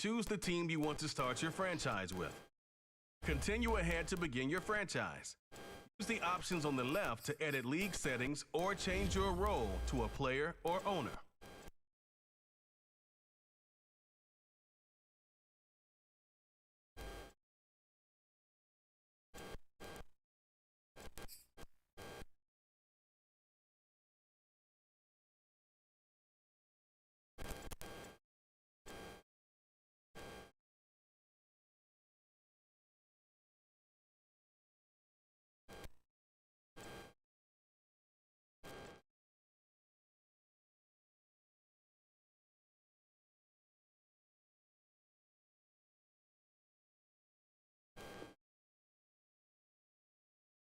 choose the team you want to start your franchise with. Continue ahead to begin your franchise. Use the options on the left to edit league settings or change your role to a player or owner.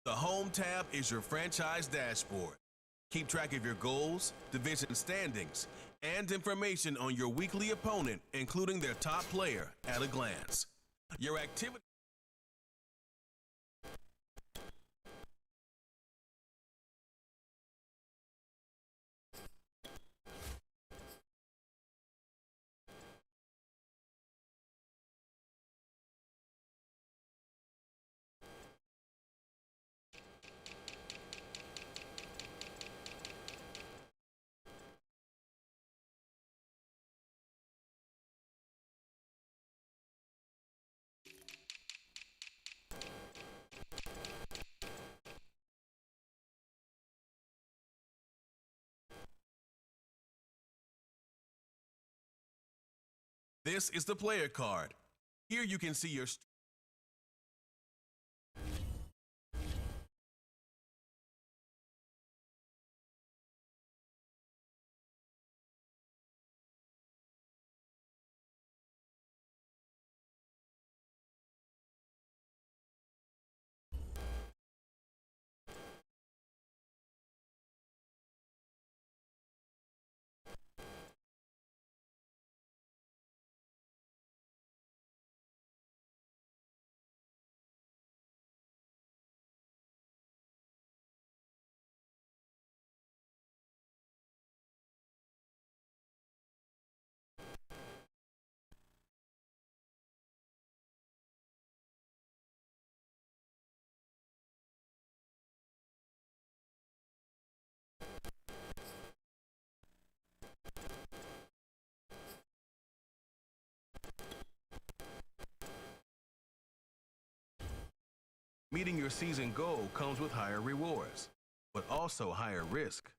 The Home tab is your franchise dashboard. Keep track of your goals, division standings, and information on your weekly opponent, including their top player, at a glance. Your activity. This is the player card. Here you can see your meeting your season goal comes with higher rewards, but also higher risk.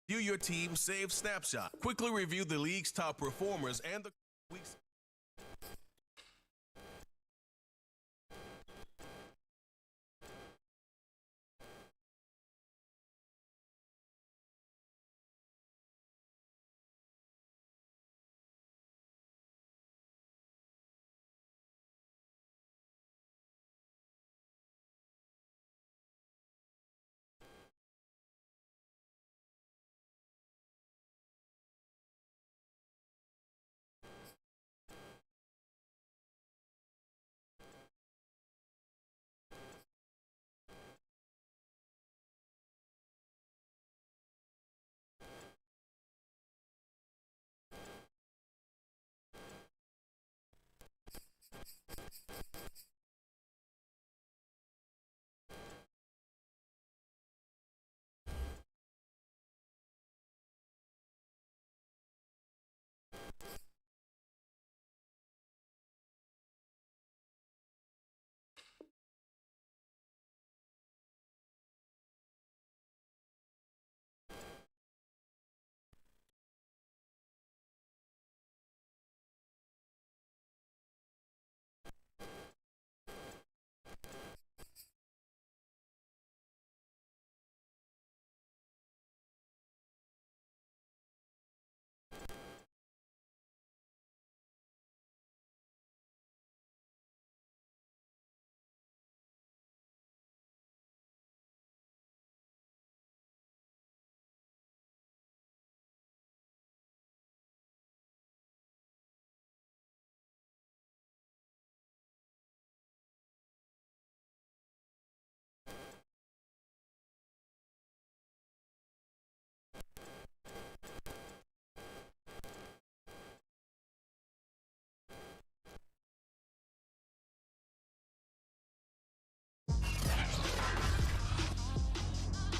View your team's save snapshot. Quickly review the league's top performers and the week's.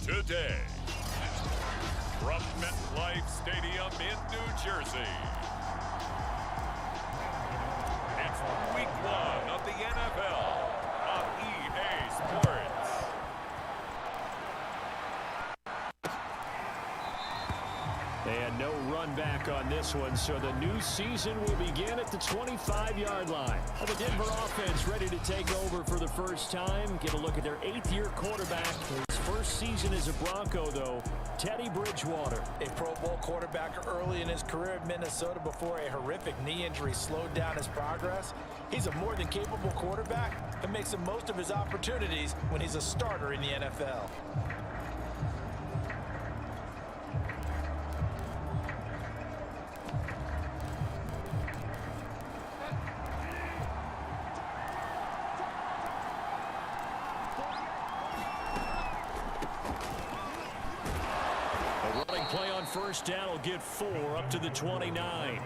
Today, from MetLife Stadium in New Jersey, it's Week 1 of the NFL on EA Sports. And no run back on this one, so the new season will begin at the 25-yard line. The Denver offense ready to take over for the first time. Get a look at their 8th-year quarterback. His first season as a Bronco, though, Teddy Bridgewater. A Pro Bowl quarterback early in his career in Minnesota before a horrific knee injury slowed down his progress. He's a more than capable quarterback and makes the most of his opportunities when he's a starter in the NFL. Play on first down will get 4 up to the 29.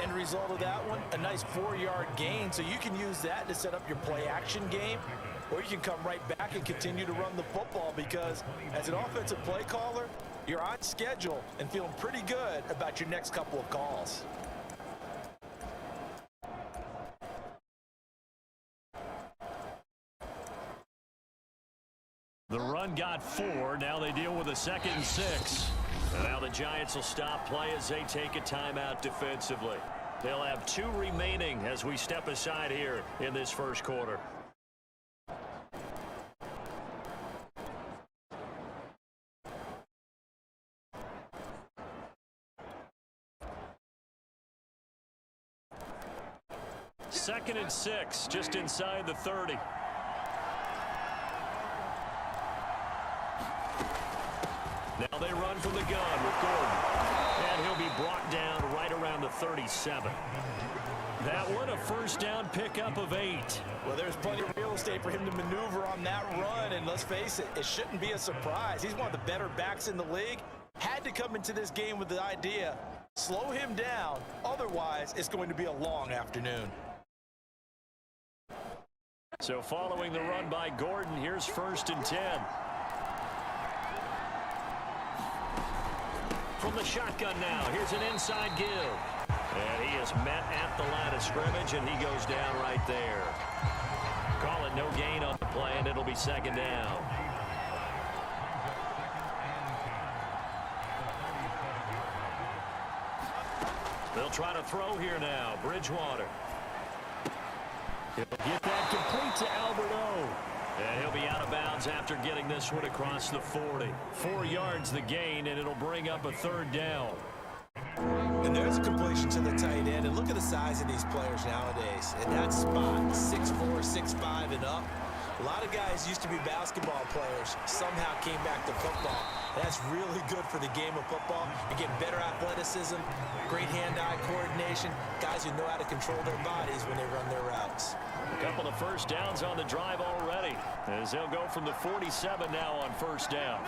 End result of that one, a nice 4-yard gain, so you can use that to set up your play action game, or you can come right back and continue to run the football because as an offensive play caller, you're on schedule and feeling pretty good about your next couple of calls. The run got 4. Now they deal with a 2nd and 6. And now the Giants will stop play as they take a timeout defensively. They'll have 2 remaining as we step aside here in this first quarter. Second and 6, just inside the 30. Now they run from the gun with Gordon. And he'll be brought down right around the 37. That one, a first down pickup of 8. Well, there's plenty of real estate for him to maneuver on that run. And let's face it, it shouldn't be a surprise. He's one of the better backs in the league. Had to come into this game with the idea, slow him down. Otherwise, it's going to be a long afternoon. So following the run by Gordon, here's 1st and 10. From the shotgun now, here's an inside give. And he is met at the line of scrimmage, and he goes down right there. Call it no gain on the play, and it'll be 2nd down. They'll try to throw here now. Bridgewater. He'll get that complete to Alberto. And he'll be out of bounds after getting this one across the 40. 4 yards the gain, and it'll bring up a 3rd down. And there's a completion to the tight end. And look at the size of these players nowadays. In that spot, 6'4", 6'5", and up. A lot of guys used to be basketball players, somehow came back to football. That's really good for the game of football. You get better athleticism, great hand-eye coordination, guys who know how to control their bodies when they run their routes. A couple of first downs on the drive already, as they'll go from the 47 now on 1st down.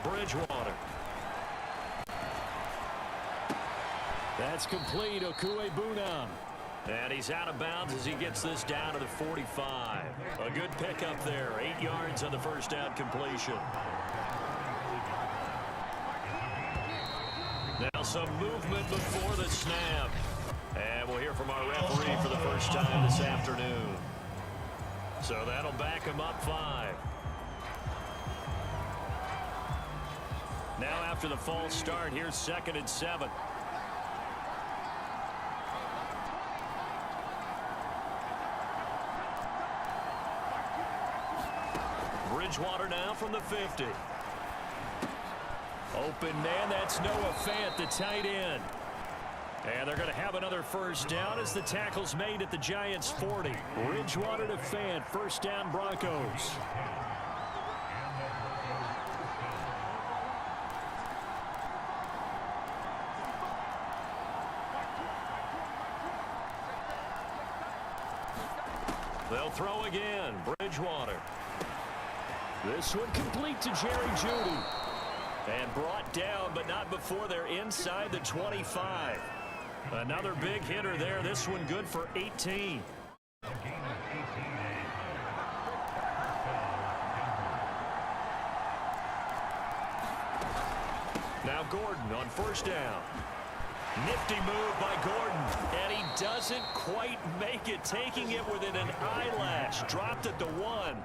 Bridgewater. That's complete. Okuebunam. And he's out of bounds as he gets this down to the 45. A good pickup there. 8 yards on the 1st down completion. Now some movement before the snap. And we'll hear from our referee for the first time this afternoon. So that'll back him up 5. Now after the false start, here's 2nd and 7. Bridgewater now from the 50. Open man, that's Noah Fant, the tight end. And they're going to have another 1st down as the tackle's made at the Giants' 40. Bridgewater to Fant, 1st down Broncos. They'll throw again. Bridgewater. This one complete to Jerry Jeudy. And brought down, but not before they're inside the 25. Another big hitter there. This one good for 18. Now Gordon on 1st down. Nifty move by Gordon, and he doesn't quite make it, taking it within an eyelash. Dropped at the 1.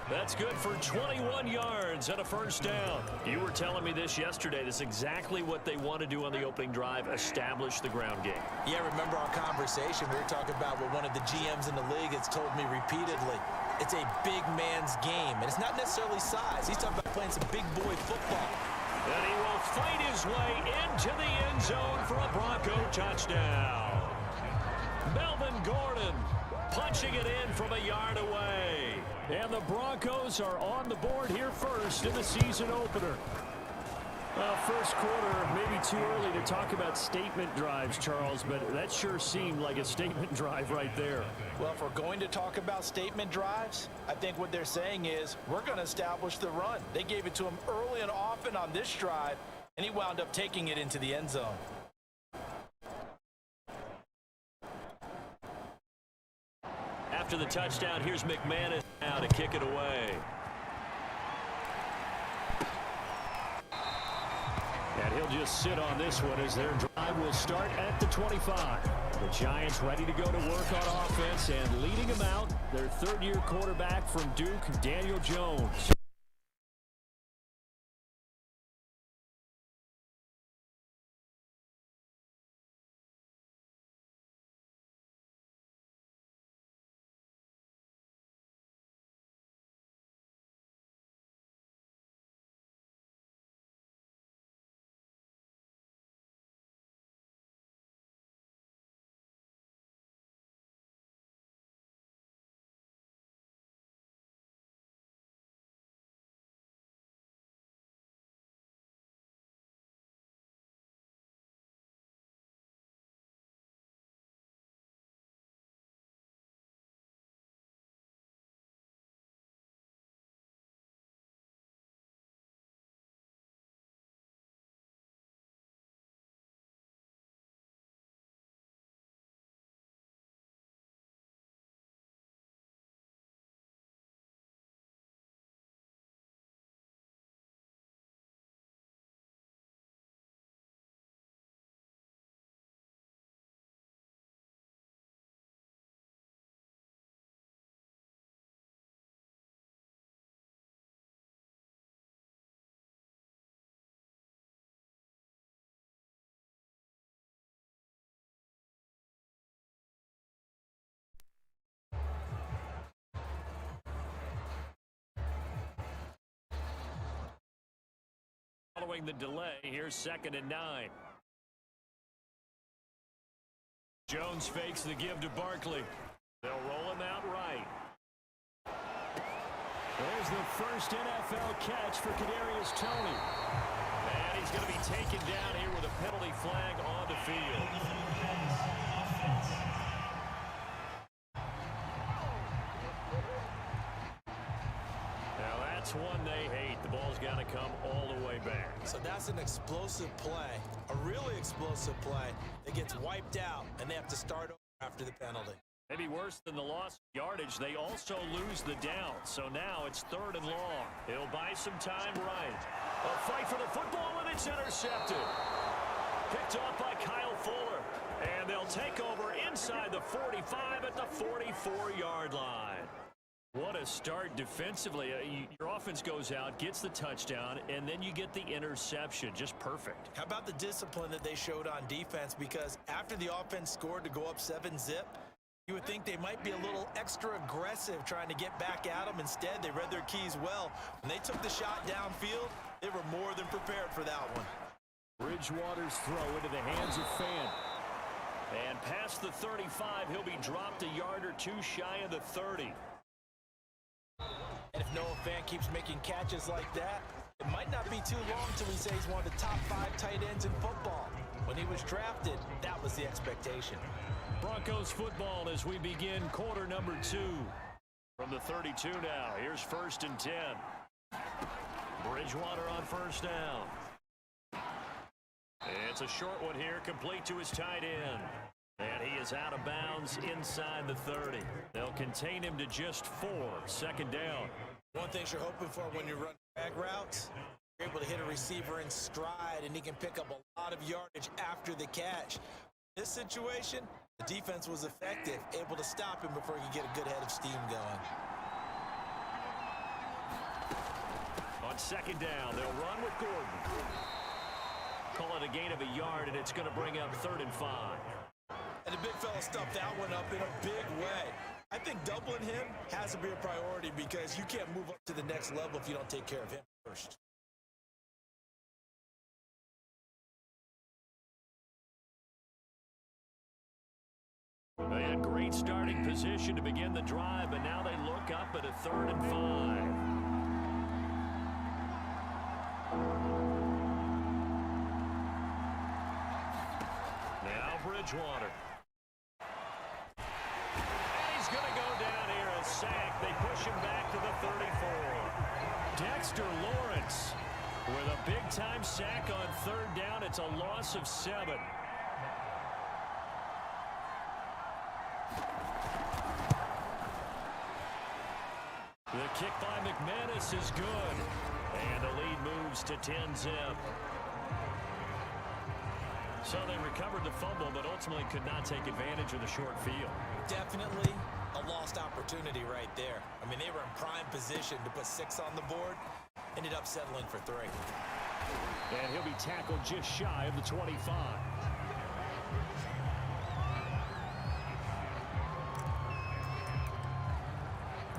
That's good for 21 yards and a 1st down. You were telling me this yesterday. This is exactly what they want to do on the opening drive, establish the ground game. Yeah, remember our conversation? We were talking about what one of the GMs in the league has told me repeatedly. It's a big man's game, and it's not necessarily size. He's talking about playing some big boy football. And he will fight his way into the end zone for a Bronco touchdown. Melvin Gordon punching it in from a yard away. And the Broncos are on the board here first in the season opener. First quarter, maybe too early to talk about statement drives, Charles, but that sure seemed like a statement drive right there. Well, if we're going to talk about statement drives, I think what they're saying is we're going to establish the run. They gave it to him early and often on this drive, and he wound up taking it into the end zone. After the touchdown, here's McManus now to kick it away. And he'll just sit on this one as their drive will start at the 25. The Giants ready to go to work on offense, and leading them out, their 3rd-year quarterback from Duke, Daniel Jones. following the delay. Here's 2nd and 9. Jones fakes the give to Barkley. They'll roll him out right. There's the first NFL catch for Kadarius Toney. And he's going to be taken down here with a penalty flag on the field. Now that's one they hate. The ball's got to come all the way back. So that's an explosive play, a really explosive play that gets wiped out, and they have to start over after the penalty. Maybe worse than the lost yardage, they also lose the down. So now it's 3rd and long. He'll buy some time right. A fight for the football, and it's intercepted. Picked off by Kyle Fuller. And they'll take over inside the 45 at the 44-yard line. What a start defensively. Your offense goes out, gets the touchdown, and then you get the interception. Just perfect. How about the discipline that they showed on defense? Because after the offense scored to go up 7-zip, you would think they might be a little extra aggressive trying to get back at them. Instead, they read their keys well. When they took the shot downfield, they were more than prepared for that one. Bridgewater's throw into the hands of Fant. And past the 35, he'll be dropped a yard or two shy of the 30. And if Noah Fant keeps making catches like that, it might not be too long till we say he's one of the top 5 tight ends in football. When he was drafted, that was the expectation. Broncos football as we begin quarter number 2. From the 32 now, here's 1st and 10. Bridgewater on 1st down. It's a short one here, complete to his tight end. And he is out of bounds inside the 30. They'll contain him to just 4, 2nd down. One thing you're hoping for when you run drag routes, you're able to hit a receiver in stride, and he can pick up a lot of yardage after the catch. In this situation, the defense was effective, able to stop him before he could get a good head of steam going. On 2nd down, they'll run with Gordon. Call it a gain of a yard, and it's going to bring up 3rd and 5. And the big fella stuffed that one up in a big way. I think doubling him has to be a priority because you can't move up to the next level if you don't take care of him first. They had great starting position to begin the drive, but now they look up at a 3rd and 5. Now Bridgewater. And he's going to go down here, a sack. They push him back to the 34. Dexter Lawrence with a big-time sack on 3rd down. It's a loss of 7. The kick by McManus is good. And the lead moves to 10-zip. So they recovered the fumble, but ultimately could not take advantage of the short field. Definitely a lost opportunity right there. I mean, they were in prime position to put 6 on the board. Ended up settling for 3. And he'll be tackled just shy of the 25.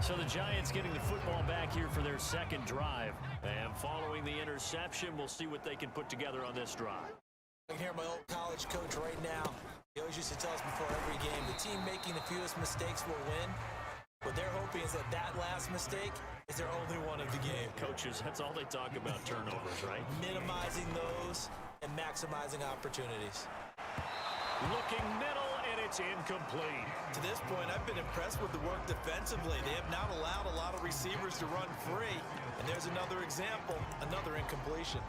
So the Giants getting the football back here for their 2nd drive. And following the interception, we'll see what they can put together on this drive. I can hear my old college coach right now. He always used to tell us before every game, the team making the fewest mistakes will win. What they're hoping is that that last mistake is their only one of the game. Coaches, that's all they talk about, turnovers, right? Minimizing those and maximizing opportunities. Looking middle, and it's incomplete. To this point, I've been impressed with the work defensively. They have not allowed a lot of receivers to run free. And there's another example, another incompletion.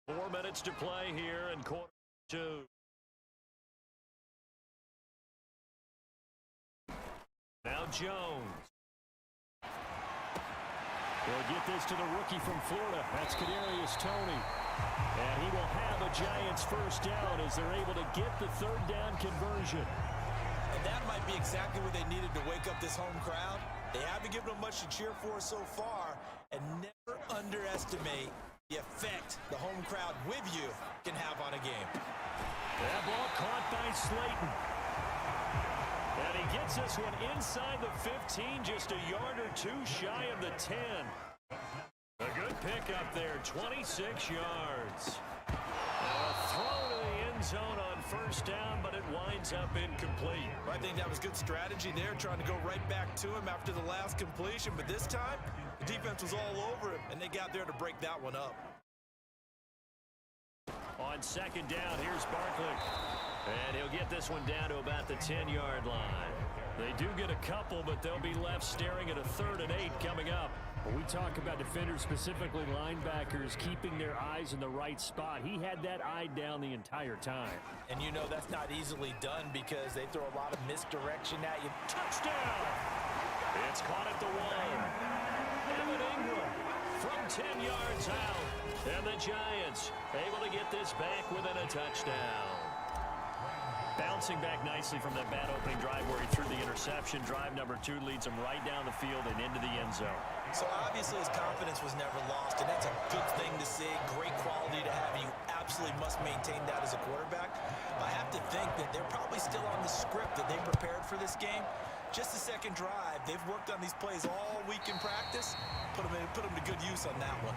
Four minutes to play here in quarter 2. Now Jones. They'll get this to the rookie from Florida. That's Kadarius Toney. And he will have a Giants 1st down as they're able to get the 3rd down conversion. And that might be exactly what they needed to wake up this home crowd. They haven't given them much to cheer for so far. And never underestimate the effect the home crowd with you can have on a game. That ball caught by Slayton. And he gets gets this one inside the 15, just a yard or two shy of the 10. A good pickup there, 26 yards. A throw to the end zone on first down, but it winds up incomplete. I think that was good strategy there, trying to go right back to him after the last completion. But this time, the defense was all over him, and they got there to break that one up. On second down, here's Barkley. And he'll get this one down to about the 10-yard line. They do get a couple, but they'll be left staring at a 3rd and 8 coming up. When we talk about defenders, specifically linebackers, keeping their eyes in the right spot, he had that eye down the entire time. And you know that's not easily done because they throw a lot of misdirection at you. Touchdown! It's caught at the 1. Evan Ingram from 10 yards out. And the Giants able to get this back within a touchdown. Bouncing back nicely from that bad opening drive where he threw the interception. Drive number 2 leads him right down the field and into the end zone. So obviously his confidence was never lost, and that's a good thing to see. Great quality to have. You absolutely must maintain that as a quarterback. I have to think that they're probably still on the script that they prepared for this game. Just the second drive. They've worked on these plays all week in practice. Put them to good use on that one.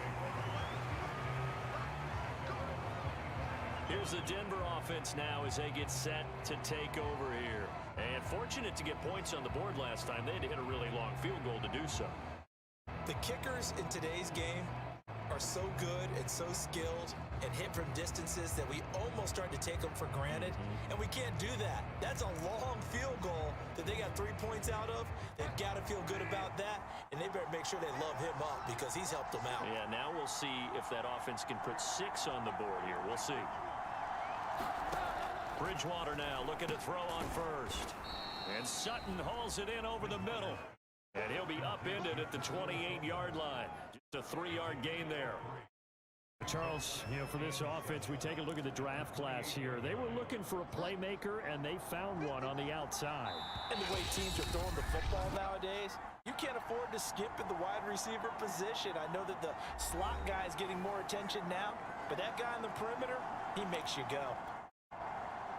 Here's the Denver offense now as they get set to take over here. And fortunate to get points on the board last time. They had to hit a really long field goal to do so. The kickers in today's game are so good and so skilled and hit from distances that we almost start to take them for granted. And we can't do that. That's a long field goal that they got 3 points out of. They've got to feel good about that, and they better make sure they love him up because he's helped them out. Yeah, now we'll see if that offense can put 6 on the board here. We'll see. Bridgewater now looking to throw on first. And Sutton hauls it in over the middle. And he'll be upended at the 28-yard line. Just a 3-yard gain there. Charles, for this offense, we take a look at the draft class here. They were looking for a playmaker, and they found one on the outside. And the way teams are throwing the football nowadays, you can't afford to skip at the wide receiver position. I know that the slot guy is getting more attention now, but that guy in the perimeter, he makes you go.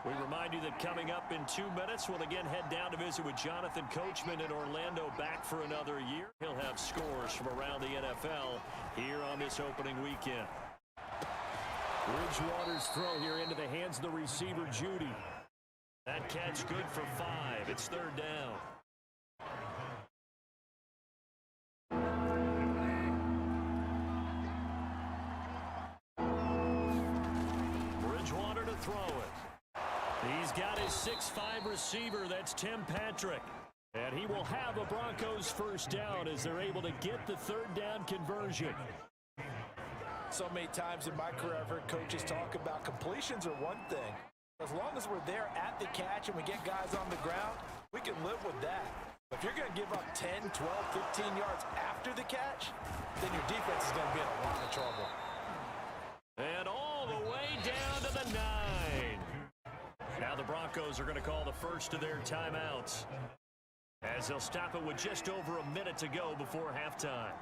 We remind you that coming up in 2 minutes, we'll again head down to visit with Jonathan Coachman in Orlando, back for another year. He'll have scores from around the NFL here on this opening weekend. Bridgewater's throw here into the hands of the receiver, Judy. That catch good for 5. It's 3rd down. Bridgewater to throw it. He's got his 6'5" receiver. That's Tim Patrick. And he will have a Broncos first down as they're able to get the 3rd down conversion. So many times in my career, I've heard coaches talk about completions are one thing. As long as we're there at the catch and we get guys on the ground, we can live with that. But if you're going to give up 10, 12, 15 yards after the catch, then your defense is going to be in a lot of trouble. And all the way down to the 9. Now the Broncos are going to call the first of their timeouts as they'll stop it with just over a minute to go before halftime.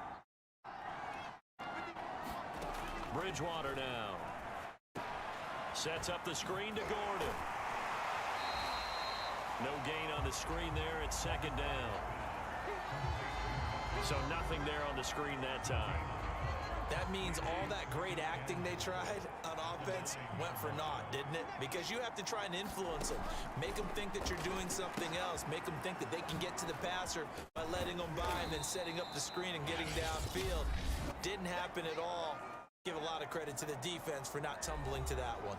Bridgewater now. Sets up the screen to Gordon. No gain on the screen there. It's 2nd down. So nothing there on the screen that time. That means all that great acting they tried on offense went for naught, didn't it? Because you have to try and influence them. Make them think that you're doing something else. Make them think that they can get to the passer by letting them by and then setting up the screen and getting downfield. Didn't happen at all. Give a lot of credit to the defense for not tumbling to that one.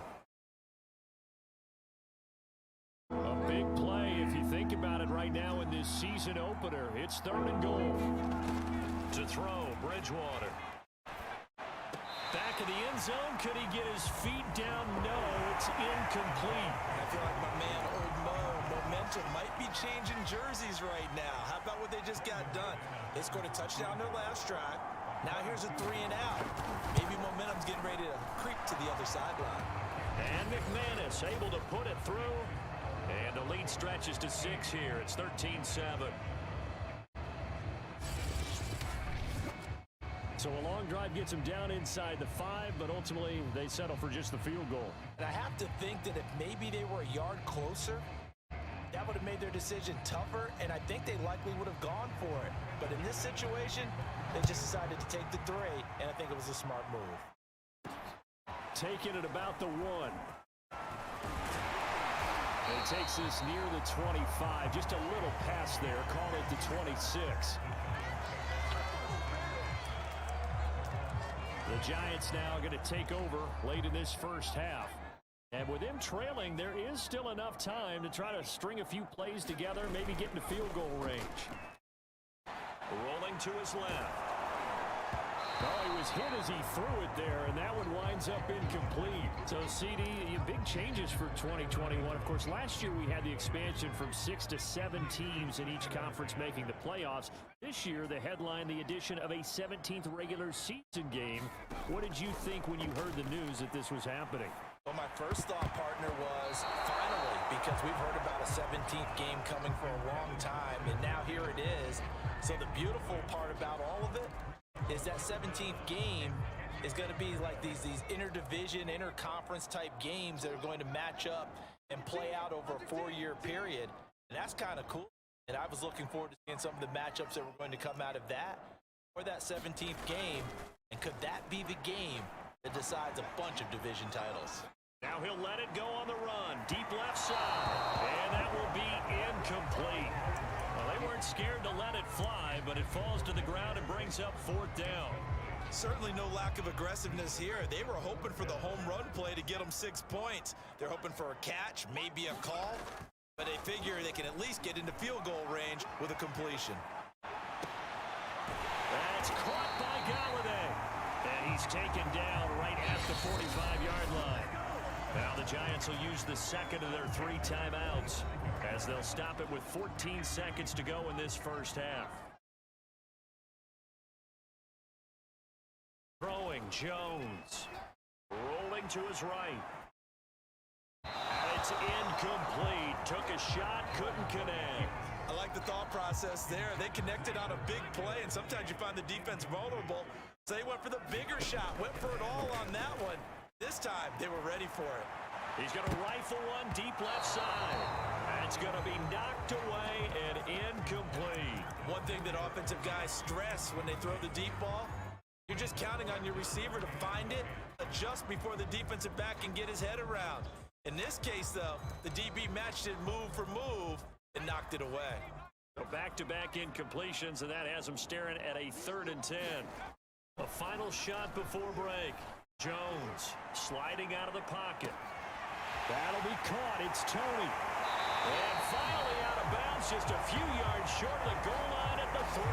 A big play if you think about it right now in this season opener. It's 3rd and goal. To throw, Bridgewater. Back of the end zone. Could he get his feet down? No, it's incomplete. I feel like my man, Old Mo, momentum might be changing jerseys right now. How about what they just got done? They scored a touchdown their last drive. Now here's a 3 and out. Maybe momentum's getting ready to creep to the other sideline. And McManus able to put it through. And the lead stretches to 6 here. It's 13-7. So a long drive gets them down inside the 5, but ultimately they settle for just the field goal. And I have to think that if maybe they were a yard closer, that would have made their decision tougher, and I think they likely would have gone for it. But in this situation, they just decided to take the 3, and I think it was a smart move. Taking it about the 1. It takes this near the 25. Just a little pass there. Call it the 26. The Giants now going to take over late in this first half. And with them trailing, there is still enough time to try to string a few plays together, maybe get into field goal range. Rolling to his left. Oh, he was hit as he threw it there, and that one winds up incomplete. So, CD, big changes for 2021. Of course, last year we had the expansion from 6 to 7 teams in each conference making the playoffs. This year, the headline, the addition of a 17th regular season game. What did you think when you heard the news that this was happening? Well, my first thought, partner, was finally, because we've heard about a 17th game coming for a long time, and now here it is. So the beautiful part about all of it is that 17th game is going to be like these interdivision, interconference type games that are going to match up and play out over a 4-year period. And that's kind of cool. And I was looking forward to seeing some of the matchups that were going to come out of that for that 17th game. And could that be the game that decides a bunch of division titles? Now he'll let it go on the run. Deep left side. And that will be incomplete. Well, they weren't scared to let it fly, but it falls to the ground and brings up 4th down. Certainly no lack of aggressiveness here. They were hoping for the home run play to get them 6 points. They're hoping for a catch, maybe a call, but they figure they can at least get into field goal range with a completion. That's caught by Galladay. And he's taken down right at the 45-yard line. Now the Giants will use the second of their 3 timeouts as they'll stop it with 14 seconds to go in this first half. Throwing Jones. Rolling to his right. And it's incomplete. Took a shot, couldn't connect. I like the thought process there. They connected on a big play, and sometimes you find the defense vulnerable. So they went for the bigger shot, went for it all on that one. This time, they were ready for it. He's going to rifle one deep left side. That's going to be knocked away and incomplete. One thing that offensive guys stress when they throw the deep ball, you're just counting on your receiver to find it, adjust before the defensive back can get his head around. In this case, though, the DB matched it move for move and knocked it away. So back-to-back incompletions, and that has him staring at a 3rd and 10. A final shot before break. Jones sliding out of the pocket. That'll be caught. It's Tony. And finally out of bounds, just a few yards short of the goal line at the 3.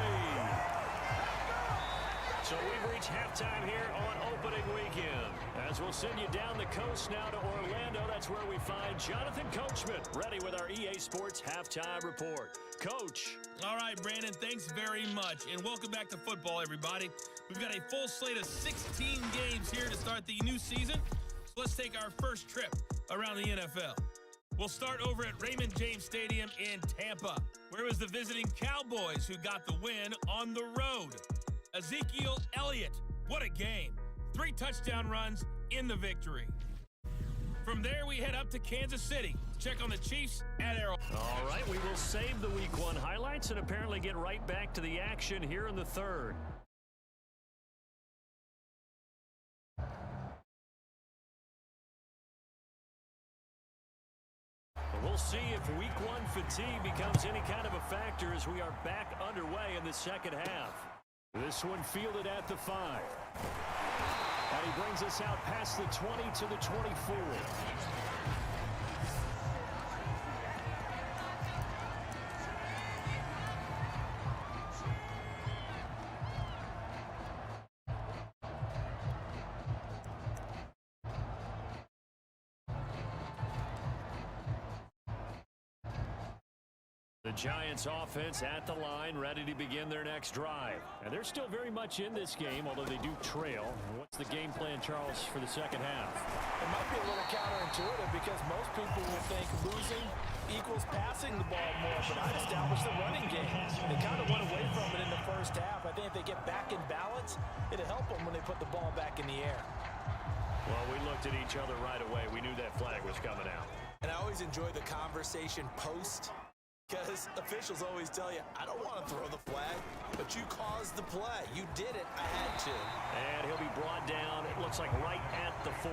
So we've reached halftime here on opening weekend. As we'll send you down the coast now to Orlando, that's where we find Jonathan Coachman ready with our EA Sports Halftime Report. Coach. All right, Brandon, thanks very much. And welcome back to football, everybody. We've got a full slate of 16 games here to start the new season. So let's take our first trip around the NFL. We'll start over at Raymond James Stadium in Tampa, where it was the visiting Cowboys who got the win on the road. Ezekiel Elliott, what a game. 3 touchdown runs in the victory. From there, we head up to Kansas City. Check on the Chiefs at Arrowhead. All right, we will save the Week 1 highlights and apparently get right back to the action here in the 3rd. We'll see if Week 1 fatigue becomes any kind of a factor as we are back underway in the second half. This one fielded at the 5. And he brings us out past the 20 to the 24. The Giants offense at the line, ready to begin their next drive. And they're still very much in this game, although they do trail. What's the game plan, Charles, for the second half? It might be a little counterintuitive because most people will think losing equals passing the ball more, but I'd establish the running game. They kind of went away from it in the first half. I think if they get back in balance, it'll help them when they put the ball back in the air. Well, we looked at each other right away. We knew that flag was coming out. And I always enjoy the conversation post, because officials always tell you, I don't want to throw the flag, but you caused the play. You did it. I had to. And he'll be brought down, it looks like right at the 40.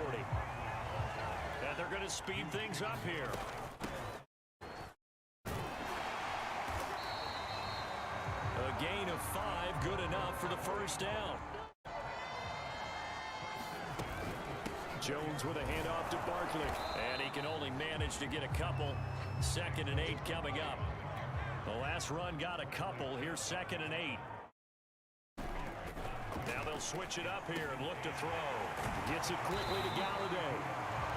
And they're going to speed things up here. A gain of 5, good enough for the first down. Jones with a handoff to Barkley. And he can only manage to get a couple. 2nd and 8 coming up. The last run got a couple. Here's 2nd and 8. Now they'll switch it up here and look to throw. Gets it quickly to Galladay.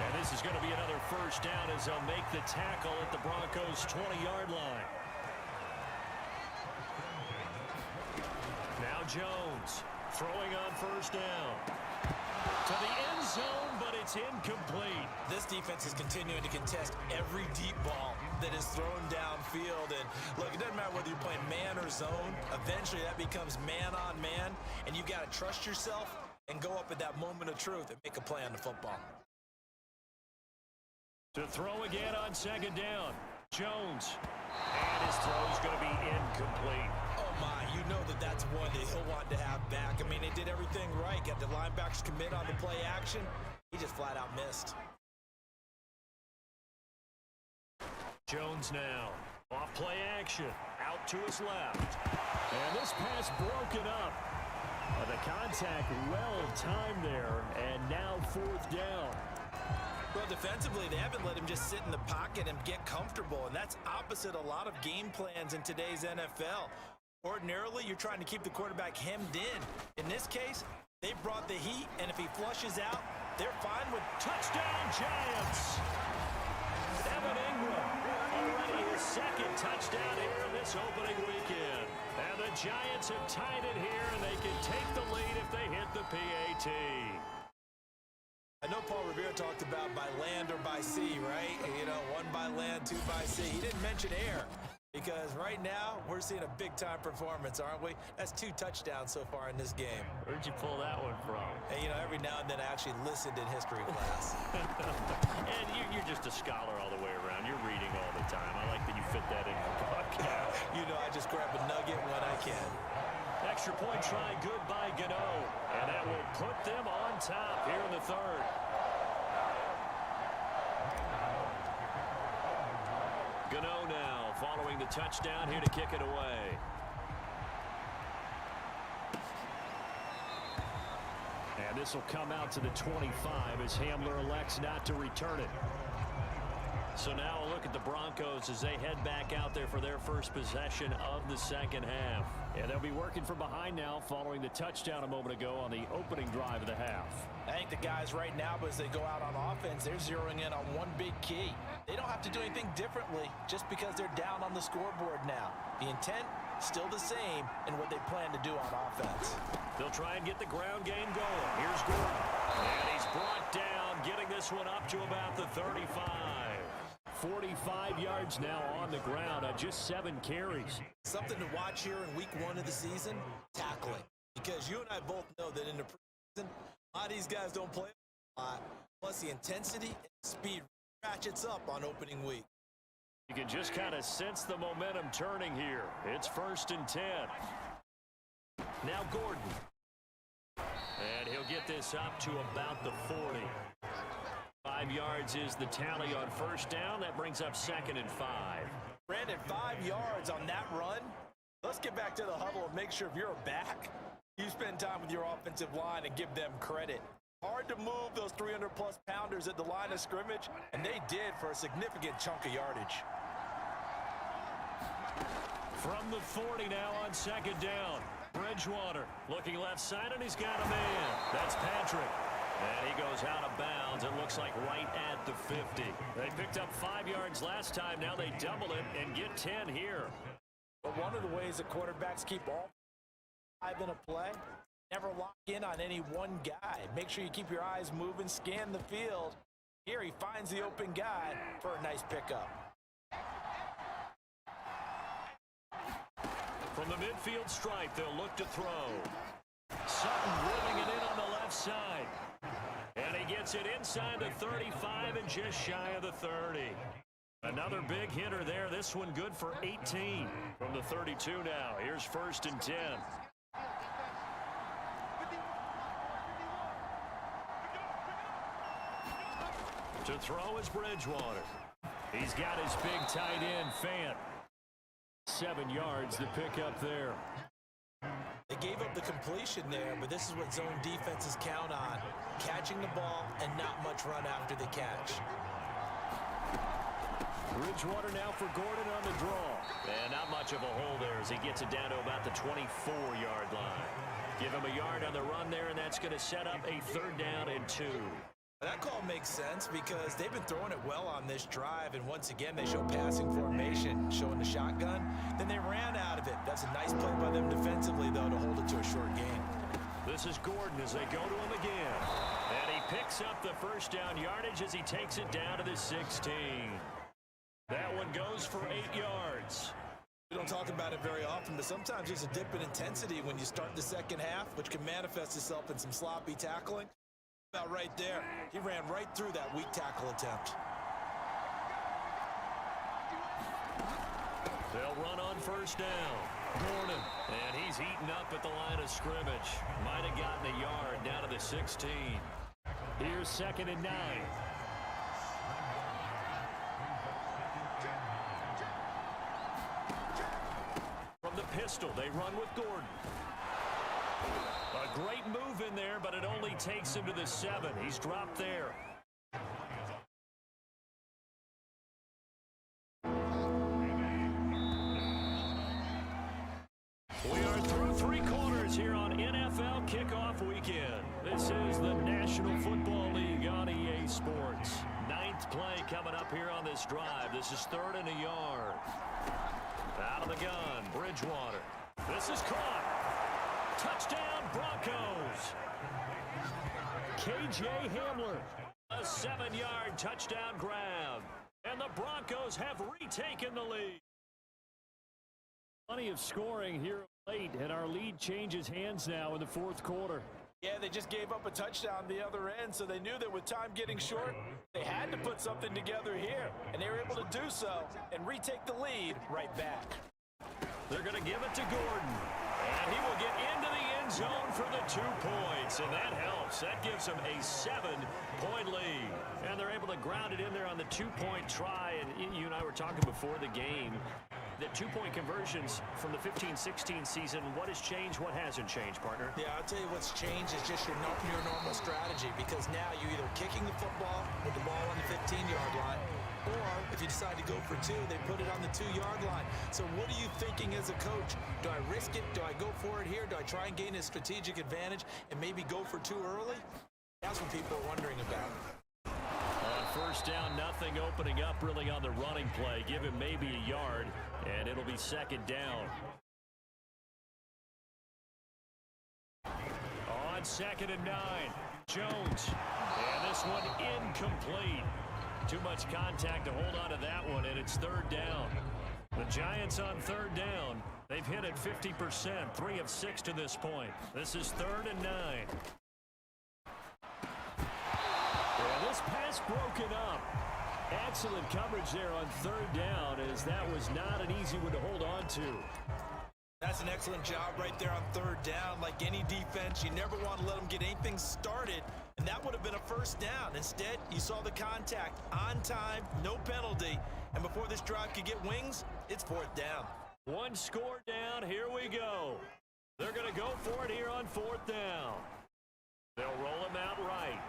And this is going to be another first down as they'll make the tackle at the Broncos' 20-yard line. Now Jones throwing on first down. To the end zone, but it's incomplete. This defense is continuing to contest every deep ball that is thrown downfield. And look, it doesn't matter whether you're playing man or zone. Eventually, that becomes man on man, and you've got to trust yourself and go up at that moment of truth and make a play on the football. To throw again on 2nd down. Jones. And his throw is going to be incomplete. Oh, my. You know that's one that he'll want to have back. I mean, they did everything right. Got the linebackers commit on the play action. He just flat out missed. Jones now. Off play action. Out to his left. And this pass broken up. The contact well timed there. And now 4th down. Well, defensively, they haven't let him just sit in the pocket and get comfortable, and that's opposite a lot of game plans in today's NFL. Ordinarily, you're trying to keep the quarterback hemmed in. In this case, they brought the heat, and if he flushes out, they're fine with touchdown Giants. Evan Ingram, already his 2nd touchdown here in this opening weekend. And the Giants have tied it here, and they can take the lead if they hit the PAT. I know Paul Revere talked about by land or by sea, right? You know, 1 by land, 2 by sea. He didn't mention air, because right now we're seeing a big-time performance, aren't we? That's 2 touchdowns so far in this game. Where'd you pull that one from? And, you know, every now and then I actually listened in history class. And you're just a scholar all the way around. You're reading all the time. I like that you fit that in your book. You know, I just grab a nugget when I can. Extra point try good by Gano. And that will put them on top here in the 3rd. Gano now following the touchdown here to kick it away. And this will come out to the 25 as Hamler elects not to return it. So now a look at the Broncos as they head back out there for their first possession of the 2nd half. And they'll be working from behind now following the touchdown a moment ago on the opening drive of the half. I think the guys right now, as they go out on offense, they're zeroing in on one big key. They don't have to do anything differently just because they're down on the scoreboard now. The intent, still the same in what they plan to do on offense. They'll try and get the ground game going. Here's Gordon. And he's brought down, getting this one up to about the 35. 45 yards now on the ground on just 7 carries. Something to watch here in week 1 of the season, tackling. Because you and I both know that in the preseason, a lot of these guys don't play a lot. Plus the intensity and speed ratchets up on opening week. You can just kind of sense the momentum turning here. It's 1st and 10. Now Gordon. And he'll get this up to about the 40. 5 yards is the tally on first down. That brings up 2nd and 5. Brandon, 5 yards on that run. Let's get back to the huddle and make sure if you're back, you spend time with your offensive line and give them credit. Hard to move those 300-plus pounders at the line of scrimmage, and they did for a significant chunk of yardage. From the 40 now on 2nd down. Bridgewater looking left side, and he's got a man. That's Patrick. And he goes out of bounds. It looks like right at the 50. They picked up 5 yards last time. Now they double it and get 10 here. But one of the ways that quarterbacks keep all 5 in a play, never lock in on any one guy. Make sure you keep your eyes moving, scan the field. Here he finds the open guy for a nice pickup. From the midfield stripe, they'll look to throw. Sutton ripping it in on the left side. And he gets Gets it inside the 35 and just shy of the 30. Another big hitter there. This one good for 18 from the 32 now. Here's 1st and 10. To throw is Bridgewater. He's got his big tight end, Fant. 7 yards to pick up there. They gave up the completion there, but this is what zone defenses count on. Catching the ball and not much run after the catch. Bridgewater now for Gordon on the draw. And not much of a hole there as he gets it down to about the 24-yard line. Give him a yard on the run there, and that's going to set up a 3rd down and 2. That call makes sense because they've been throwing it well on this drive, and once again they show passing formation, showing the shotgun. Then they ran out of it. That's a nice play by them defensively, though, to hold it to a short gain. This is Gordon as they go to him again. And he picks up the 1st down yardage as he takes it down to the 16. That one goes for 8 yards. We don't talk about it very often, but sometimes there's a dip in intensity when you start the second half, which can manifest itself in some sloppy tackling. About right there, he ran right through that weak tackle attempt. They'll run on 1st down. Gordon, and he's eaten up at the line of scrimmage. Might have gotten a yard down to the 16. Here's 2nd and 9. From the pistol, they run with Gordon. A great move in there, but it only takes him to the 7. He's dropped there. We are through 3 quarters here on NFL Kickoff Weekend. This is the National Football League on EA Sports. 9th play coming up here on this drive. This is 3rd and a yard. Out of the gun, Bridgewater. This is caught. Touchdown, Broncos. KJ Hamler. A 7-yard touchdown grab. And the Broncos have retaken the lead. Plenty of scoring here late, and our lead changes hands now in the 4th quarter. Yeah, they just gave up a touchdown the other end, so they knew that with time getting short, they had to put something together here. And they were able to do so and retake the lead right back. They're going to give it to Gordon. And he will get into the end zone for the 2 points. And that helps. That gives them a 7-point lead. And they're able to ground it in there on the 2-point try. And you and I were talking before the game. The 2-point conversions from the 15-16 season, what has changed, what hasn't changed, partner? Yeah, I'll tell you what's changed is just your normal strategy, because now you're either kicking the football with the ball on the 15-yard line, or if you decide to go for 2, they put it on the 2-yard line. So what are you thinking as a coach? Do I risk it? Do I go for it here? Do I try and gain a strategic advantage and maybe go for 2 early? That's what people are wondering about. On 1st down, nothing opening up really on the running play. Give him maybe a yard, and it'll be 2nd down. On 2nd and 9, Jones. And this one incomplete. Too much contact to hold on to that one, and it's 3rd down. The Giants on 3rd down. They've hit it 50%, 3 of 6 to this point. This is 3rd and 9. Yeah, this pass broken up. Excellent coverage there on 3rd down, as that was not an easy one to hold on to. That's an excellent job right there on 3rd down. Like any defense, you never want to let them get anything started, and that would have been a 1st down. Instead, you saw the contact on time, no penalty, and before this drive could get wings, it's 4th down. 1 score down. Here we go. They're going to go for it here on 4th down. They'll roll him out right.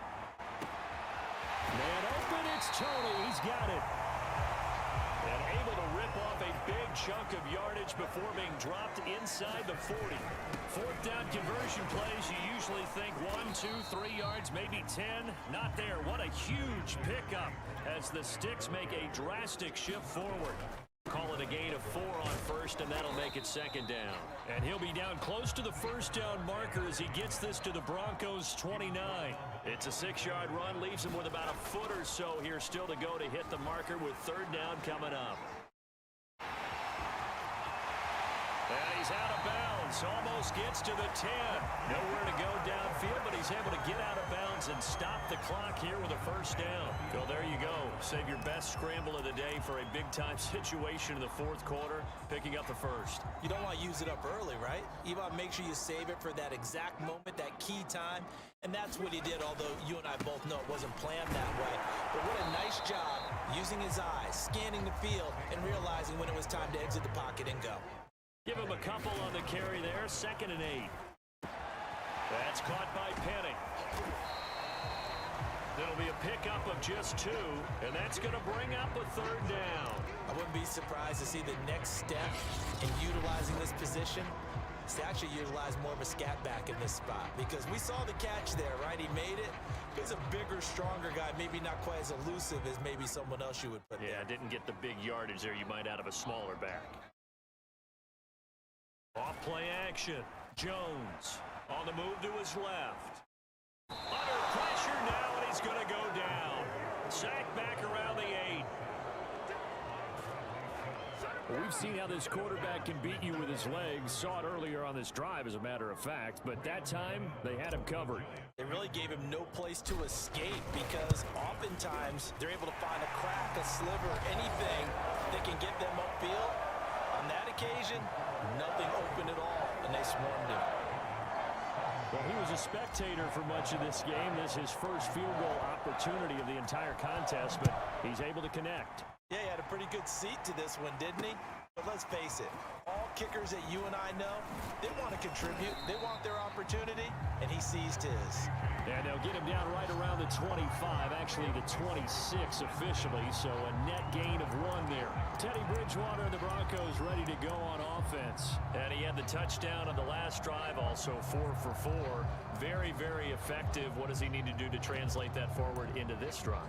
Man open, it's Tony. He's got it. And able to rip off a big chunk of yardage before being dropped inside the 40. 4th down conversion plays, you usually think 1, 2, 3 yards, maybe 10. Not there. What a huge pickup as the Sticks make a drastic shift forward. Call it a gain of 4 on 1st, and that'll make it 2nd down. And he'll be down close to the 1st down marker as he gets this to the Broncos' 29. It's a 6-yard run, leaves him with about a foot or so here still to go to hit the marker with 3rd down coming up. And he's out of bounds. Almost gets to the 10. Nowhere to go downfield, but he's able to get out of bounds and stop the clock here with a first down. Well, there you go. Save your best scramble of the day for a big-time situation in the fourth quarter, picking up the first. You don't want to use it up early, right? You want to make sure you save it for that exact moment, that key time. And that's what he did, although you and I both know it wasn't planned that way. But what a nice job using his eyes, scanning the field, and realizing when it was time to exit the pocket and go. Give him a couple on the carry there, 2nd and 8. That's caught by Penning. It'll be a pickup of just 2, and that's going to bring up a 3rd down. I wouldn't be surprised to see the next step in utilizing this position is to actually utilize more of a scat back in this spot, because we saw the catch there, right? He made it. He's a bigger, stronger guy, maybe not quite as elusive as maybe someone else you would put there. Yeah, didn't get the big yardage there you might out of a smaller back. Off play action. Jones on the move to his left. Under pressure now, and he's going to go down. Sacked back around the 8. Well, we've seen how this quarterback can beat you with his legs. Saw it earlier on this drive, as a matter of fact. But that time, they had him covered. They really gave him no place to escape, because oftentimes they're able to find a crack, a sliver, anything that can get them upfield. On that occasion, nothing open at all, and they swarmed him. Well, he was a spectator for much of this game. This is his first field goal opportunity of the entire contest, but he's able to connect. Yeah, he had a pretty good seat to this one, didn't he? But let's face it, all kickers that you and I know, they want to contribute. They want their opportunity, and he seized his. And they'll get him down right around the 25, actually the 26 officially, so a net gain of 1 there. Teddy Bridgewater and the Broncos ready to go on offense. And he had the touchdown on the last drive, also 4 for 4. Very, very effective. What does he need to do to translate that forward into this drive?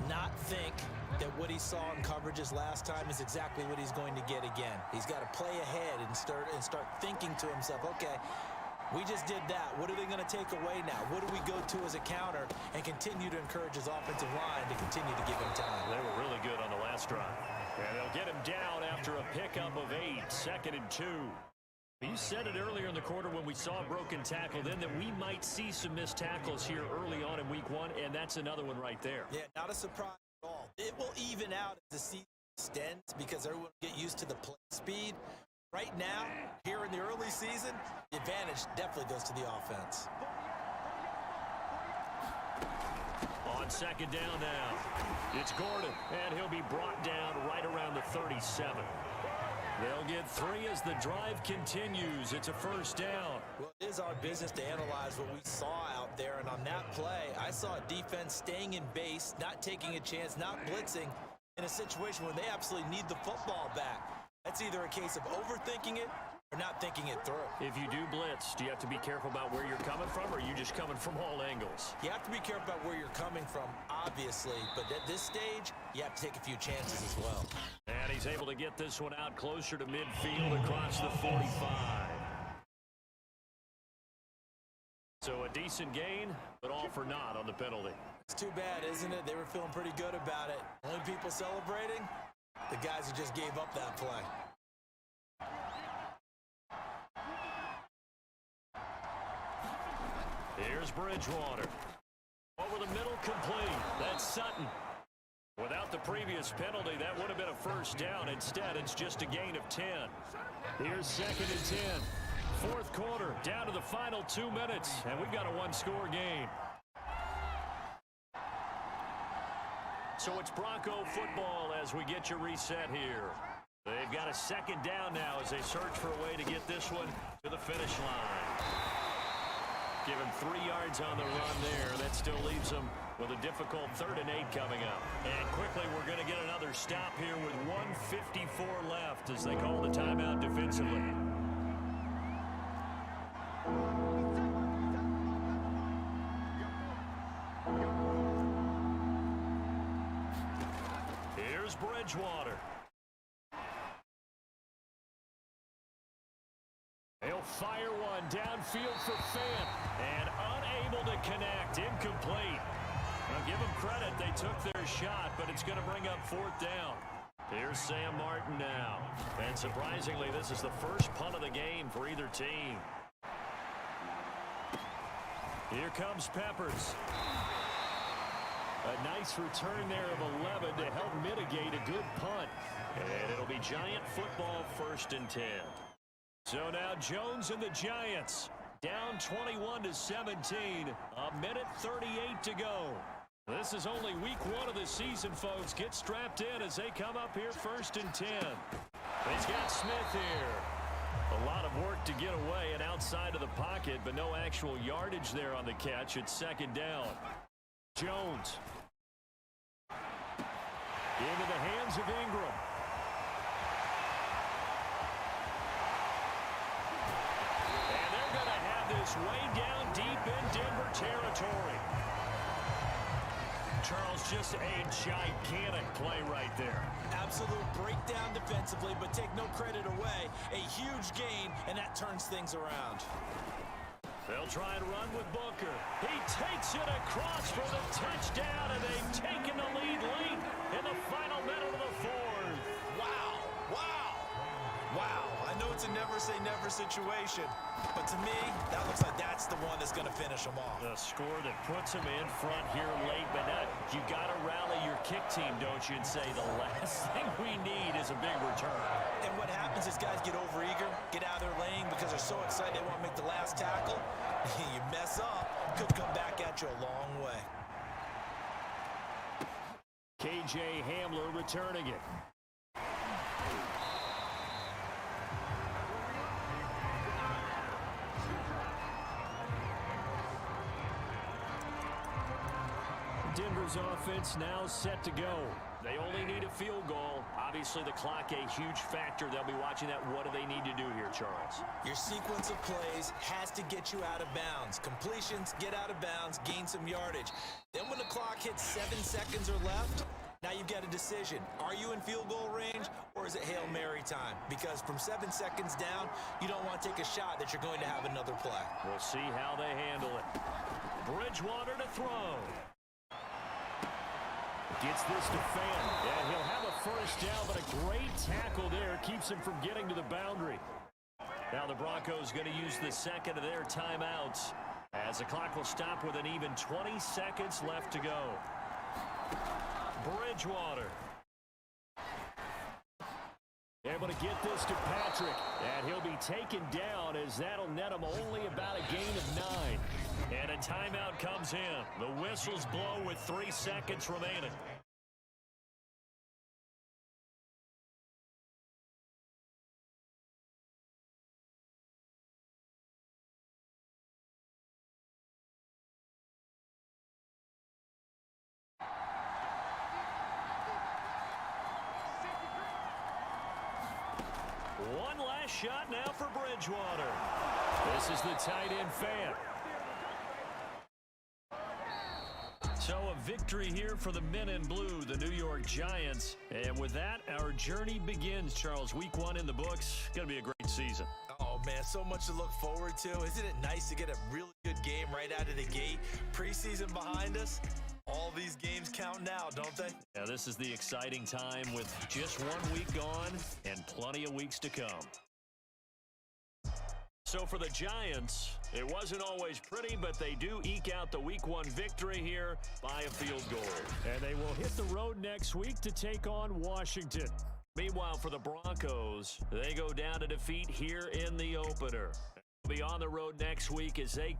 Not think that what he saw in coverages last time is exactly what he's going to get again. He's got to play ahead and start thinking to himself, okay, we just did that. What are they going to take away now? What do we go to as a counter? And continue to encourage his offensive line to continue to give him time. They were really good on the last drive. And they'll get him down after a pickup of 8, 2nd and 2. You said it earlier in the quarter when we saw a broken tackle then that we might see some missed tackles here early on in week 1, and that's another one right there. Yeah, not a surprise at all. It will even out as the season extends because everyone will get used to the play speed. Right now, here in the early season, the advantage definitely goes to the offense. On 2nd down now, it's Gordon, and he'll be brought down right around the 37. They'll get 3 as the drive continues. It's a first down. Well, it is our business to analyze what we saw out there, and on that play, I saw a defense staying in base, not taking a chance, not blitzing, in a situation where they absolutely need the football back. That's either a case of overthinking it or not thinking it through. If you do blitz, do you have to be careful about where you're coming from, or are you just coming from all angles? You have to be careful about where you're coming from, obviously, but at this stage, you have to take a few chances as well. And he's able to get this one out closer to midfield across the 45. So a decent gain, but all for naught on the penalty. It's too bad, isn't it? They were feeling pretty good about it. Only people celebrating? The guys who just gave up that play. Here's Bridgewater. Over the middle, complete. That's Sutton. Without the previous penalty, that would have been a first down. Instead, it's just a gain of 10. Here's 2nd and 10. Fourth quarter, down to the final 2 minutes, and we've got a one-score game. So it's Bronco football as we get your reset here. They've got a 2nd down now as they search for a way to get this one to the finish line. Give him 3 yards on the run there. That still leaves them with a difficult 3rd and 8 coming up. And quickly, we're going to get another stop here with 1:54 left as they call the timeout defensively. Here's Bridgewater. He'll fire one downfield for Fant, and unable to connect, incomplete. Now give them credit, they took their shot, but it's going to bring up 4th down. Here's Sam Martin now. And surprisingly, this is the first punt of the game for either team. Here comes Peppers. A nice return there of 11 to help mitigate a good punt. And it'll be Giant football 1st and 10. So now Jones and the Giants down 21-17. A minute 38 to go. This is only week 1 of the season, folks. Get strapped in as they come up here 1st and 10. He's got Smith here. A lot of work to get away and outside of the pocket, but no actual yardage there on the catch. It's 2nd down. Jones. Into the hands of Ingram. And they're going to have this way down deep in Denver territory. Charles, just a gigantic play right there. Absolute breakdown defensively, but take no credit away. A huge gain, and that turns things around. They'll try and run with Booker. He takes it across for the touchdown, and they've taken the lead late in the final minute of the 4th. Wow, wow, wow. I know it's a never-say-never situation, but to me, that looks like that's the one that's going to finish them off. The score that puts them in front here late, but you got to rally your kick team, don't you, and say the last thing we need is a big return. And what happens is guys get overeager, get out of their lane because they're so excited they want to make the last tackle. You mess up, could come back at you a long way. K.J. Hamler returning it. Denver's offense now set to go. They only need a field goal. Obviously, the clock a huge factor. They'll be watching that. What do they need to do here, Charles? Your sequence of plays has to get you out of bounds. Completions, get out of bounds, gain some yardage. Then when the clock hits 7 seconds or left, now you've got a decision. Are you in field goal range, or is it Hail Mary time? Because from 7 seconds down, you don't want to take a shot that you're going to have another play. We'll see how they handle it. Bridgewater to throw. Gets this to Fan. And he'll have a 1st down, but a great tackle there keeps him from getting to the boundary. Now the Broncos going to use the 2nd of their timeouts as the clock will stop with an even 20 seconds left to go. Bridgewater. Able to get this to Patrick, and he'll be taken down as that'll net him only about a gain of 9. And a timeout comes in. The whistles blow with 3 seconds remaining. One last shot now for Bridgewater. This is the tight end Fan. So a victory here for the men in blue, the New York Giants. And with that, our journey begins, Charles. Week 1 in the books. Going to be a great season. Oh, man, so much to look forward to. Isn't it nice to get a really good game right out of the gate? Preseason behind us. All these games count now, don't they? Yeah, this is the exciting time with just 1 week gone and plenty of weeks to come. So for the Giants, it wasn't always pretty, but they do eke out the Week 1 victory here by a field goal. And they will hit the road next week to take on Washington. Meanwhile, for the Broncos, they go down to defeat here in the opener. They'll be on the road next week as they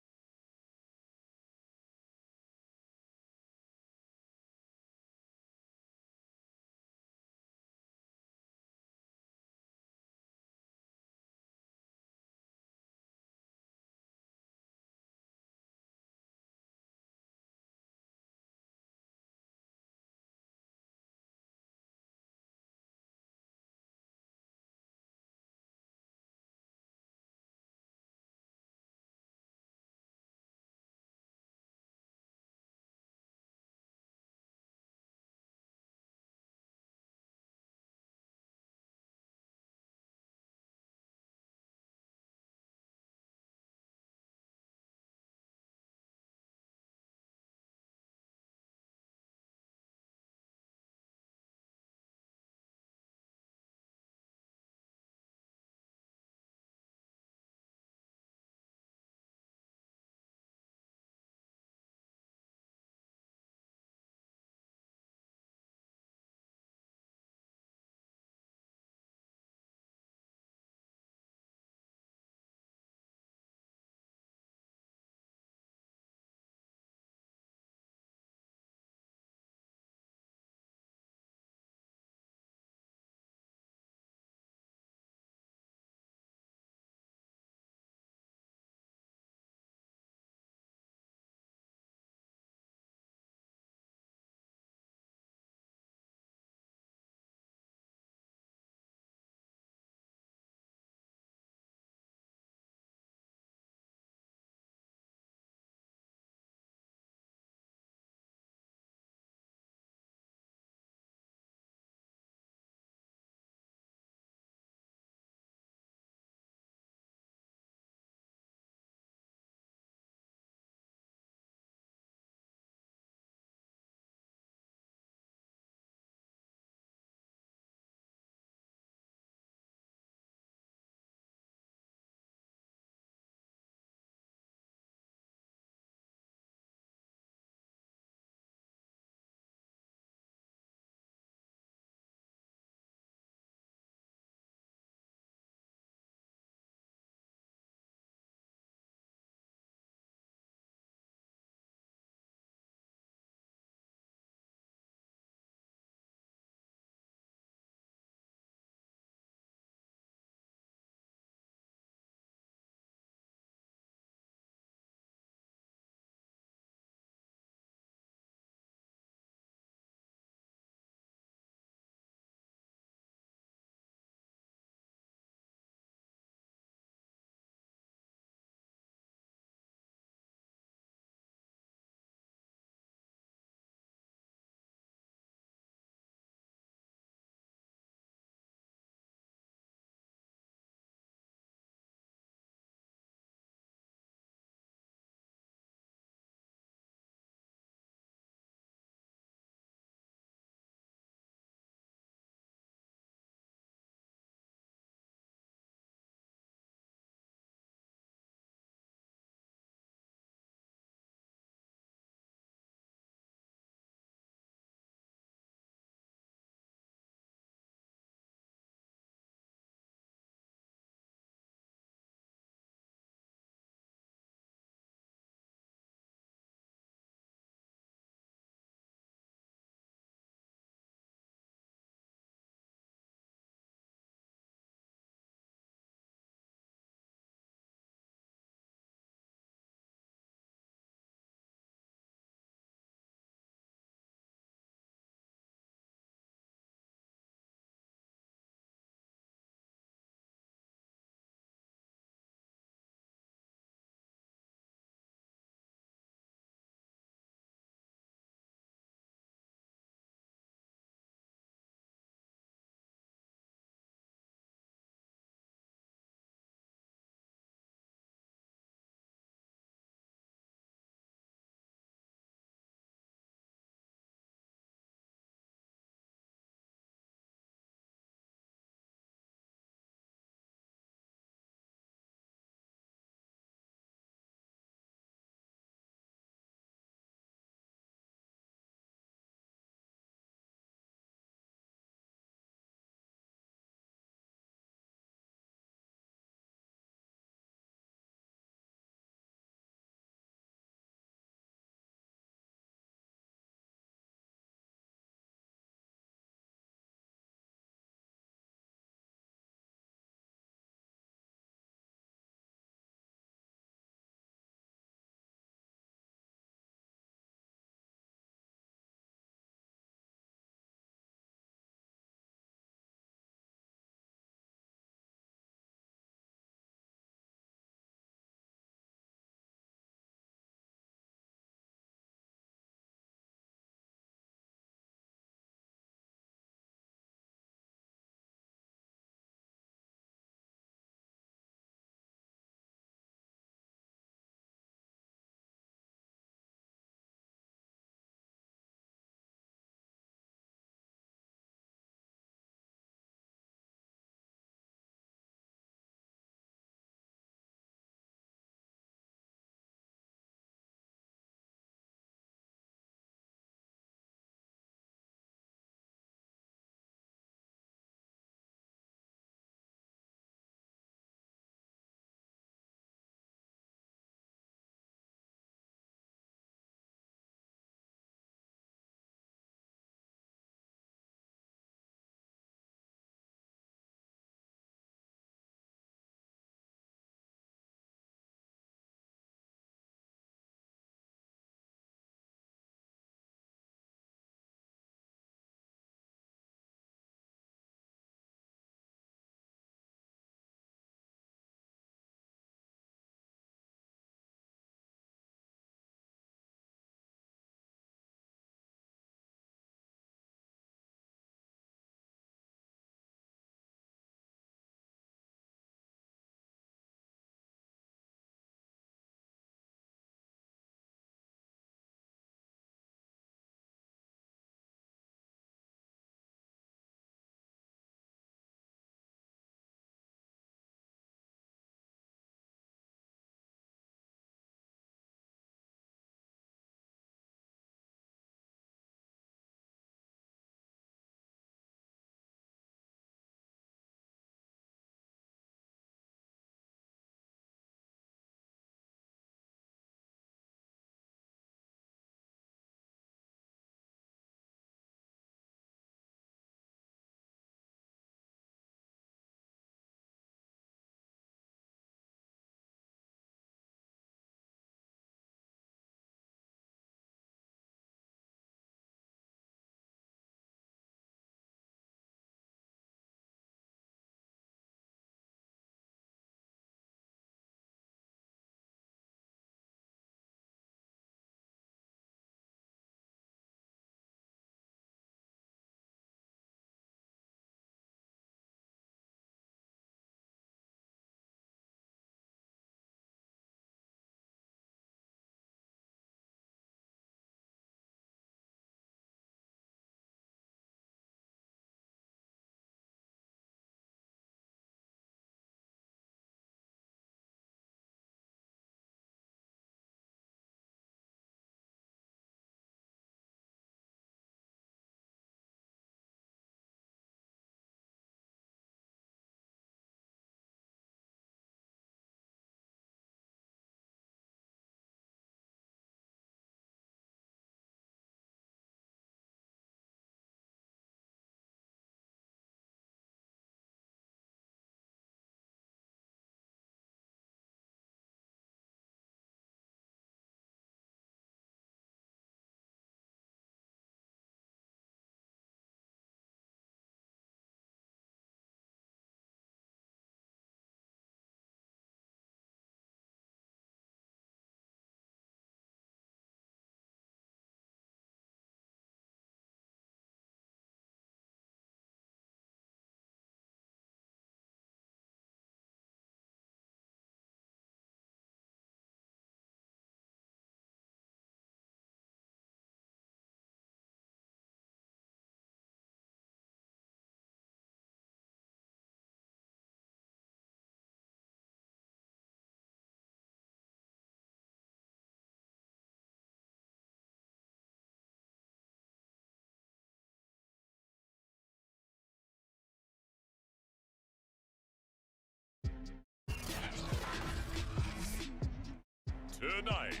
tonight.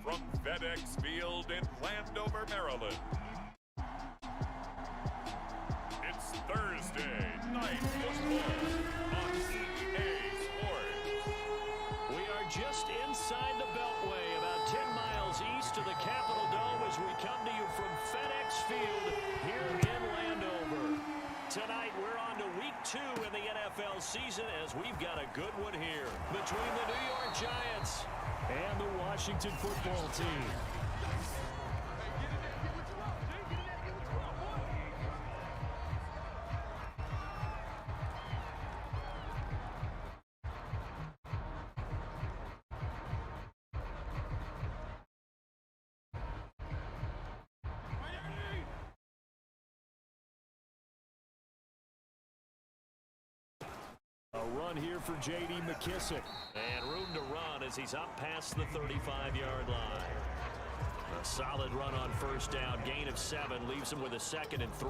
From FedEx Field in Landover, Maryland, it's Thursday Night Football on EA Sports. We are just inside the Beltway, about 10 miles east of the Capitol Dome as we come to you from FedEx Field here in Landover. Tonight, we're on to week 2 in the NFL season as we've got a good one here between the New York Giants and the Washington football team. A run here for J.D. McKissick. And room to run as he's up past the 35-yard line. A solid run on first down. Gain of 7 leaves him with a 2nd and 3.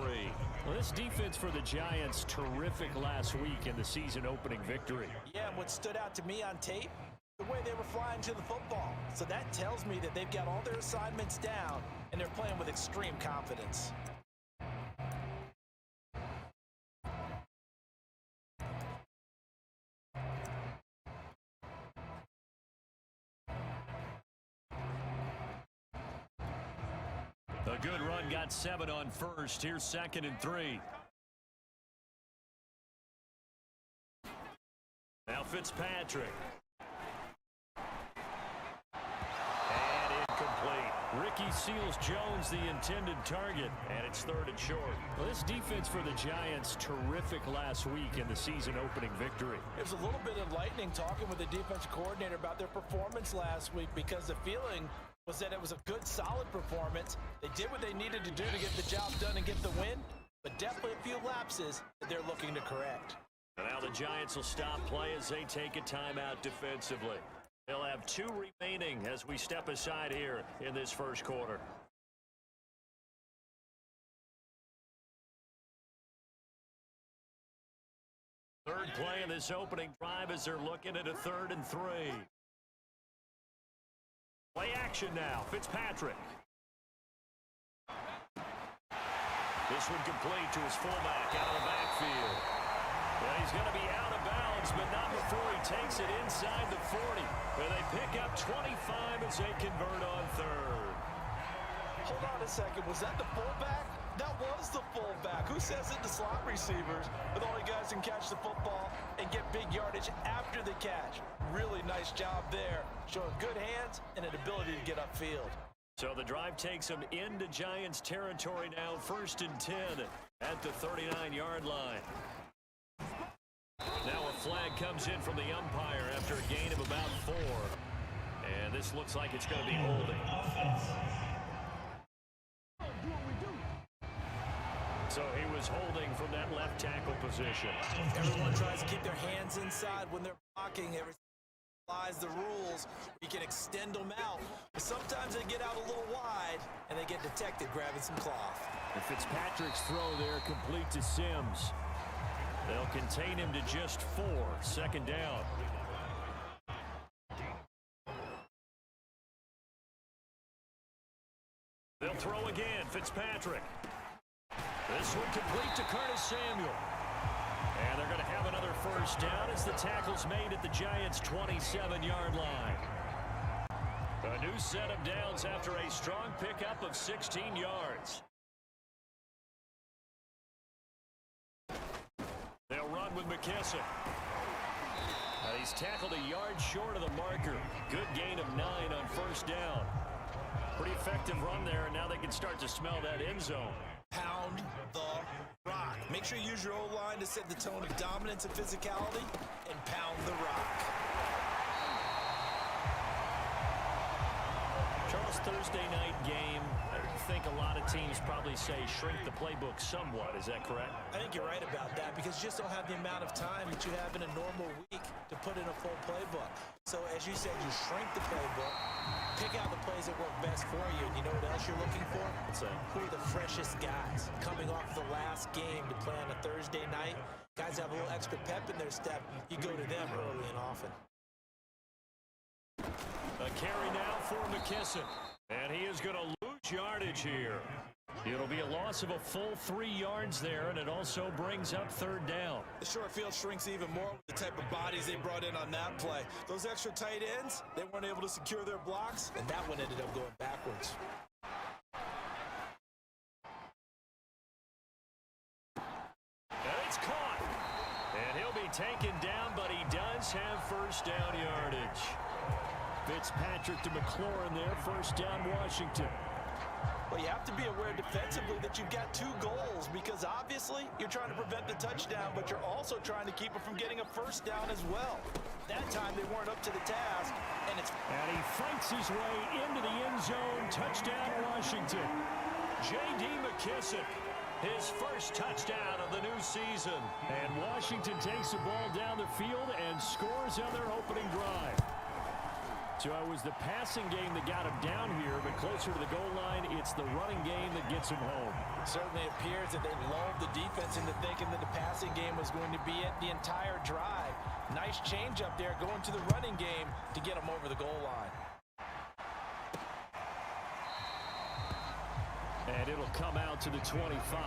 Well, this defense for the Giants, terrific last week in the season-opening victory. Yeah, and what stood out to me on tape, the way they were flying to the football. So that tells me that they've got all their assignments down, and they're playing with extreme confidence. A good run, got 7 on first. Here's 2nd and 3. Now Fitzpatrick. And incomplete. Ricky Seals-Jones, the intended target, and it's 3rd and short. Well, this defense for the Giants, terrific last week in the season-opening victory. It was a little bit enlightening talking with the defensive coordinator about their performance last week because the feeling was that it was a good, solid performance. They did what they needed to do to get the job done and get the win, but definitely a few lapses that they're looking to correct. And now the Giants will stop play as they take a timeout defensively. They'll have 2 remaining as we step aside here in this first quarter. Third play of this opening drive as they're looking at a 3rd and 3. Play action now. Fitzpatrick. This one complete to his fullback out of the backfield. Well, he's going to be out of bounds, but not before he takes it inside the 40. But they pick up 25 as they convert on 3rd. Hold on a second. Was that the fullback? That was the fullback. Who says it to slot receivers? But only guys can catch the football and get big yardage after the catch. Really nice job there. Showing good hands and an ability to get upfield. So the drive takes them into Giants territory now. 1st and 10 at the 39-yard line. Now a flag comes in from the umpire after a gain of about 4. And this looks like it's going to be holding. So he was holding from that left tackle position. Everyone tries to keep their hands inside when they're blocking. Everyone applies the rules. You can extend them out. But sometimes they get out a little wide, and they get detected grabbing some cloth. And Fitzpatrick's throw there complete to Sims. They'll contain him to just 4. 2nd down. They'll throw again. Fitzpatrick. This one complete to Curtis Samuel. And they're going to have another 1st down as the tackle's made at the Giants' 27-yard line. A new set of downs after a strong pickup of 16 yards. They'll run with McKissick. He's tackled a yard short of the marker. Good gain of 9 on 1st down. Pretty effective run there, and now they can start to smell that end zone. Pound the rock. Make sure you use your O-line to set the tone of dominance and physicality, and pound the rock. Charles, Thursday night game. I think a lot of teams probably say shrink the playbook somewhat. Is that correct? I think you're right about that because you just don't have the amount of time that you have in a normal week to put in a full playbook. So as you said, you shrink the playbook, pick out the plays that work best for you, and you know what else you're looking for? Who are the freshest guys coming off the last game to play on a Thursday night? Guys have a little extra pep in their step. You go to them early and often. carry now for McKissick. And he is going to lose yardage here. It'll be a loss of a full 3 yards there, and it also brings up third down. The short field shrinks even more with the type of bodies they brought in on that play. Those extra tight ends, they weren't able to secure their blocks, and that one ended up going backwards. And it's caught. And he'll be taken down, but he does have first down yardage. Fitzpatrick to McLaurin there, first down Washington. Well, you have to be aware defensively that you've got 2 goals because obviously you're trying to prevent the touchdown, but you're also trying to keep it from getting a first down as well. That time they weren't up to the task, and he fights his way into the end zone. Touchdown, Washington. J.D. McKissick, his first touchdown of the new season. And Washington takes the ball down the field and scores on their opening drive. So it was the passing game that got him down here, but closer to the goal line, it's the running game that gets him home. it certainly appears that they lulled the defense into thinking that the passing game was going to be it the entire drive. Nice change up there going to the running game to get him over the goal line. And it'll come out to the 25.